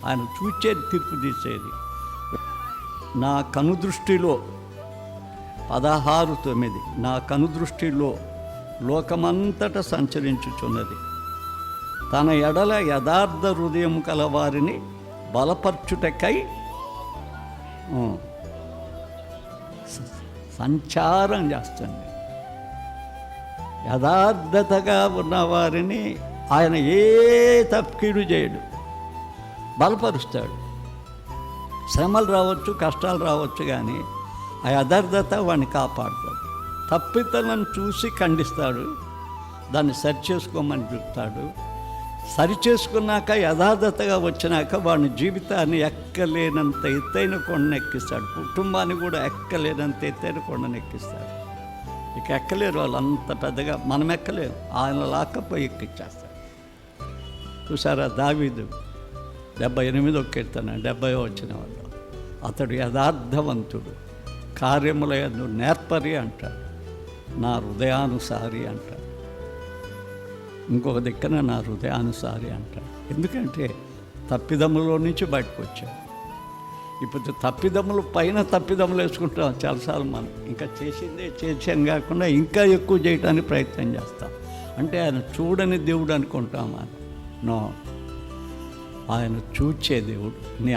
ఆయన చూచేది, తీర్పు తీసేది. నా కనుదృష్టిలో 16:9 నా కనుదృష్టిలో లోకమంతట సంచరించుచున్నది. తన ఎడల యథార్థ హృదయం కలవారిని బలపర్చుటకై సంచారం చేస్తుంది. యథార్థతగా ఉన్నవారిని ఆయన ఏ తప్పికీడు చేయడు, బలపరుస్తాడు. శ్రమలు రావచ్చు, కష్టాలు రావచ్చు, కానీ ఆ యథార్థత వాడిని కాపాడుతాడు. తప్పితలను చూసి ఖండిస్తాడు, దాన్ని సరిచేసుకోమని చెప్తాడు. సరిచేసుకున్నాక యథార్థతగా వచ్చినాక వాడిని జీవితాన్ని ఎక్కలేనంత ఎత్తైన కొండను ఎక్కిస్తాడు. కుటుంబాన్ని కూడా ఎక్కలేనంత ఎత్తైన కొండను ఎక్కిస్తాడు. ఇక ఎక్కలేరు వాళ్ళు, అంత పెద్దగా మనం ఎక్కలేము. ఆయన లాక్కపోయి ఎక్కిచ్చేస్తాడు. చూసారా, దావీదు 78వ కీర్తన 70 వచ్చిన వాళ్ళు, అతడు యథార్థవంతుడు, కార్యముల యందు నేర్పరి అంటాడు, నా హృదయానుసారి అంటాడు. ఇంకొక దిక్కన నా హృదయానుసారి అంటాడు. ఎందుకంటే తప్పిదములో నుంచి బయటకు వచ్చాడు. ఇప్పుడు తప్పిదములు పైన తప్పిదములు వేసుకుంటాం చాలాసార్లు. మనం ఇంకా చేసాను కాకుండా ఇంకా ఎక్కువ చేయడానికి ప్రయత్నం చేస్తాం. అంటే ఆయన చూడని దేవుడు అనుకుంటాం. నో, ఆయన చూచే దేవుడు. నీ